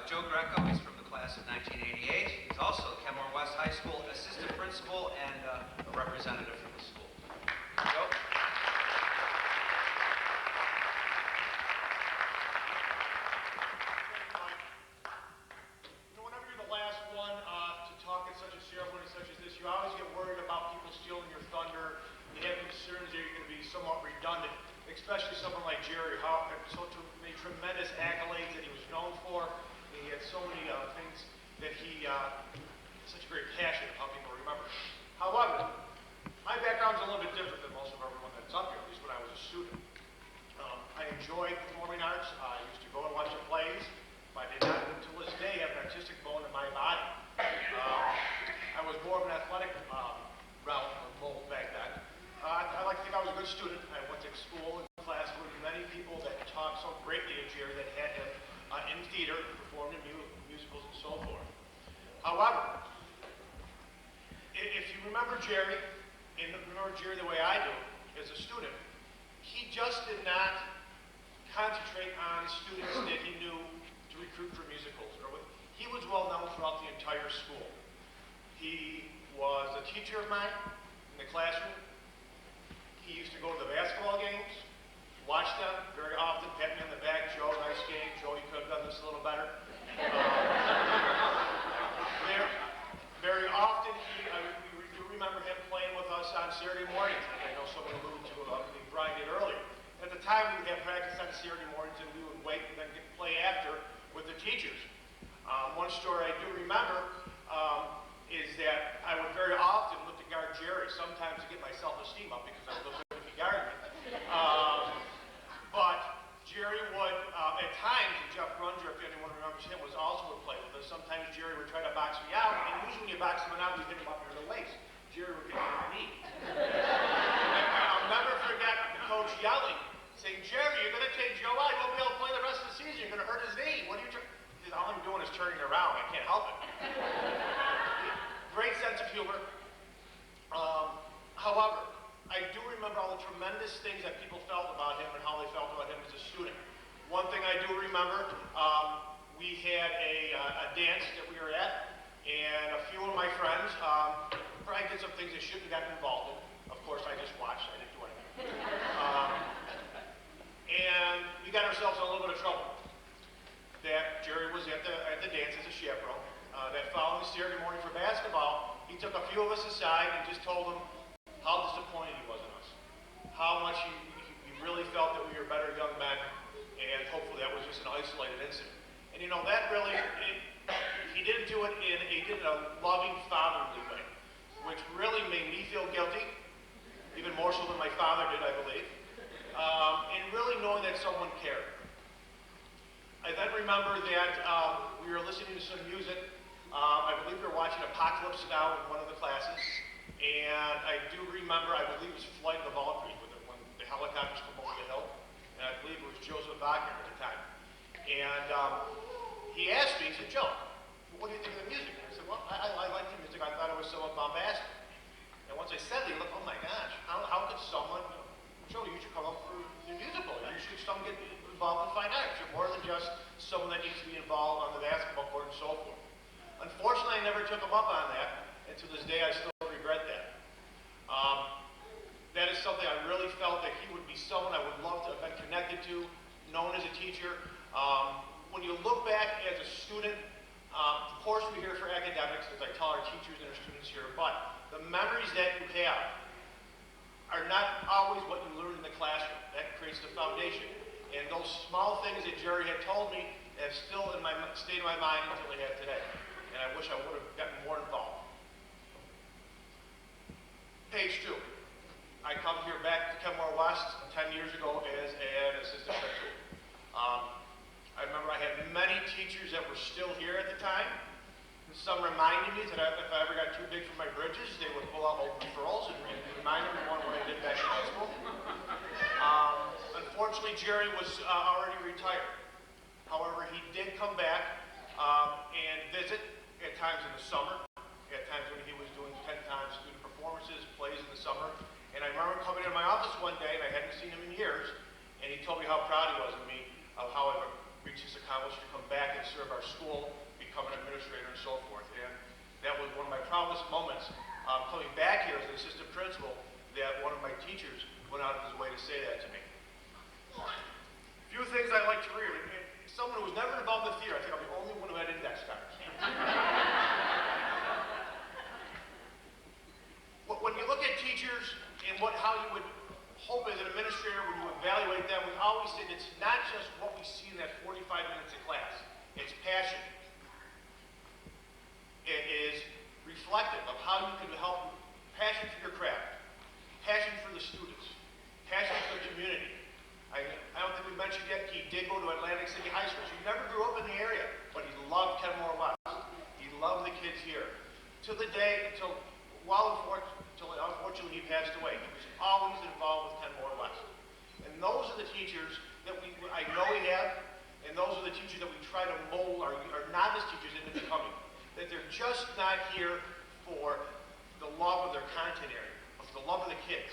Joe Greco. He's from the class of 1988. He's also Kenmore West High School assistant principal and a representative from the school. Joe? Whenever you're the last one to talk at such a ceremony such as this, you always get worried about people stealing your thunder. You have concerns that you're going to be somewhat redundant, especially someone like Jerry, how many tremendous accolades that he was known for. He had so many things that he such a great passion of how people remember. However, my background's a little bit different than most of everyone that's up here, at least when I was a student. I enjoyed performing arts. I used to go and watch the plays. But I did not, until this day, have an artistic bone in my body. I was more of an athletic realm of mold back then. I like to think I was a good student. I went to school and class with many people that taught so greatly of Jerry that had him in theater, performed in musicals and so forth. However, if you remember Jerry, and remember Jerry the way I do, as a student, he just did not concentrate on students that he knew to recruit for musicals. He was well known throughout the entire school. He was a teacher of mine in the classroom. He used to go to the basketball games, watch them very often, pat me on the back, Joe, nice game, Joe, you could have done this a little better. Very often, we do remember him playing with us on Saturday mornings. I know someone alluded to it, Brian did earlier. At the time, we would have practice on Saturday mornings, and we would wait and then play after with the teachers. One story I do remember is that I would very often look to guard Jerry, sometimes to get my self-esteem up because I was looking if he guarded me. But Jerry would, at times, and Jeff Grunger, if anyone remembers him, was also would play with us. Sometimes Jerry would try to box me out, and usually when you box someone out, you hit him up near the waist. Jerry would get on me. I'll never forget the coach yelling, saying, Jerry, you're going to take Joe out. He won't be able to play the rest of the season. You're going to hurt his knee. What are you trying? All I'm doing is turning around. I can't help it. Great sense of humor. However, I do remember all the tremendous things that people felt about him and how they felt about him as a student. One thing I do remember, we had a dance that we were at, and a few of my friends probably did some things they shouldn't have gotten involved in. Of course, I just watched. I didn't do anything. And we got ourselves in a little bit of trouble. That Jerry was at the dance as a chaperone. That following Saturday morning for basketball, he took a few of us aside and just told them how disappointed he was in us. How much he really felt that we were better young men, and hopefully that was just an isolated incident. And you know, that really, he didn't do it he did it in a loving, fatherly way, which really made me feel guilty, even more so than my father did, I believe, and really knowing that someone cared. I then remember that we were listening to some music. I believe we were watching Apocalypse Now in one of the classes. And I do remember, I believe it was Flight of the Valkyries when the helicopters come over the hill. And I believe it was Joseph Wagner at the time. And he asked me, he said, Joe, what do you think of the music? And I said, well, I like the music. I thought it was somewhat bombastic. And once I said that, he looked, oh my gosh, how could someone, Joe, you should come up for the musical. You should get involved in fine arts. You're more than just someone that needs to be involved on the basketball court and so forth. Unfortunately, I never took him up on that, and to this day I still regret that. That is something I really felt that he would be someone I would love to have been connected to, known as a teacher. When you look back as a student, of course we're here for academics, as I tell our teachers and our students here, but the memories that you have are not always what you learn in the classroom. That creates the foundation. And those small things that Jerry had told me have still stayed in my mind until they have today. And I wish I would have gotten more involved. Page 2. I come here back to Kenmore West 10 years ago as an assistant principal. I remember I had many teachers that were still here at the time. Some reminded me that if I ever got too big for my bridges, they would pull out old referrals and remind everyone what I did back in high school. Unfortunately, Jerry was already retired. However, he did come back and visit at times in the summer, at times when he was doing 10 times student performances, plays in the summer. And I remember coming into my office one day, and I hadn't seen him in years, and he told me how proud he was of me, of how I've reached this accomplishment to come back and to serve our school, become an administrator and so forth. And that was one of my proudest moments coming back here as an assistant principal, that one of my teachers went out of his way to say that to me. A few things I'd like to read. And someone who was never involved in the theater, I think I'm the only one who had index cards. When you look at teachers and how you would hope as an administrator when you evaluate them, we always say it's not just what we see in that 45 minutes of class. It's passion. It is reflective of how you can help, passion for your craft, passion for the students, passion for the community. I don't think we mentioned yet, he did go to Atlantic City High School. So he never grew up in the area, but he loved Kenmore West. He loved the kids here. To the day, until unfortunately he passed away, he was always involved with Kenmore West. And those are the teachers that I know we have, and those are the teachers that we try to mold our novice teachers into becoming. That they're just not here for the love of their content area, but for the love of the kids,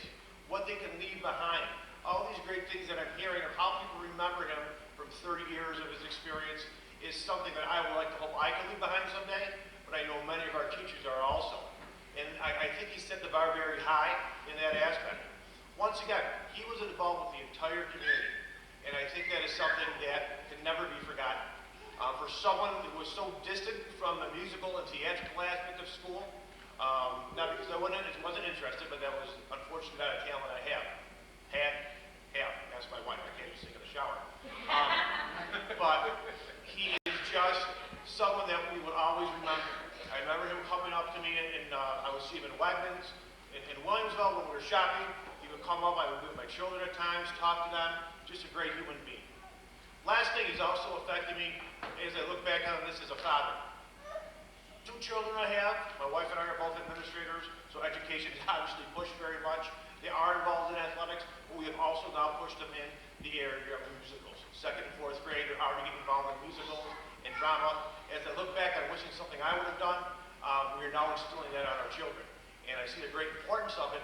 what they can leave behind. All these great things that I'm hearing of how people remember him from 30 years of his experience is something that I would like to hope I can leave behind someday, but I know many of our teachers are also. And I think he set the bar very high in that aspect. Once again, he was involved with the entire community, and I think that is something that can never be forgotten. For someone who was so distant from the musical and theatrical aspect of school, not because I wasn't interested, but that was unfortunately not a talent I have. Ask my wife, I can't even sing in the shower. But he is just someone that we would always remember. I remember him coming up to me, and I would see him in Wegmans, in Williamsville when we were shopping. He would come up, I would be with my children at times, talk to them, just a great human being. Last thing, he's also affected me as I look back on this as a father. 2 children I have, my wife and I are both administrators, so education is obviously pushed very much. They are involved in athletics, but we have also now pushed them in the area of musicals. 2nd and 4th grade, they're already getting involved in musicals and drama. As I look back, I'm wishing something I would have done. We are now instilling that on our children. And I see the great importance of it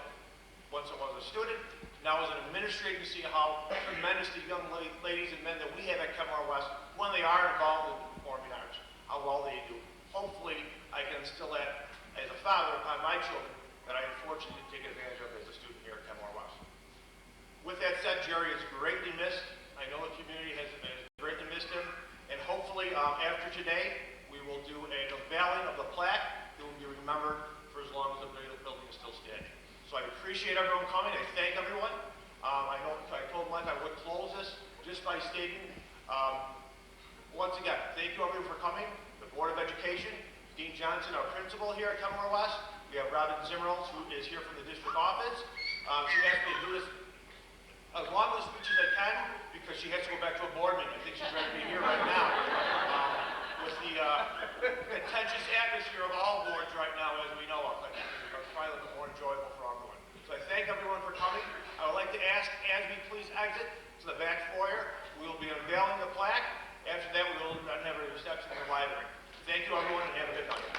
once I was a student, now as an administrator, to see how tremendous the young ladies and men that we have at Kenmore West, when they are involved in the performing arts, how well they do. Hopefully, I can instill that as a father upon my children that I unfortunately didn't take advantage of as a student here at Kenmore West. With that said, Jerry is greatly missed. I know the community has greatly missed him. And hopefully, after today, we will do an unveiling of the plaque that will be remembered for as long as the building is still standing. So I appreciate everyone coming. I thank everyone. I told Mike I would close this just by stating, once again, thank you everyone for coming. The Board of Education, Dean Johnson, our principal here at Kenmore West. We have Robin Zimmerls, who is here from the district office. She asked me to do this as long as speech as I can, because she has to go back to a board meeting. I think she's ready to be here right now. With the contentious atmosphere of all boards right now, as we know of. I think it's probably a little bit more enjoyable for everyone. So I thank everyone for coming. I would like to ask, as we please exit to the back foyer, we will be unveiling the plaque. After that, we will then have a reception in the library. Thank you, everyone, and have a good night.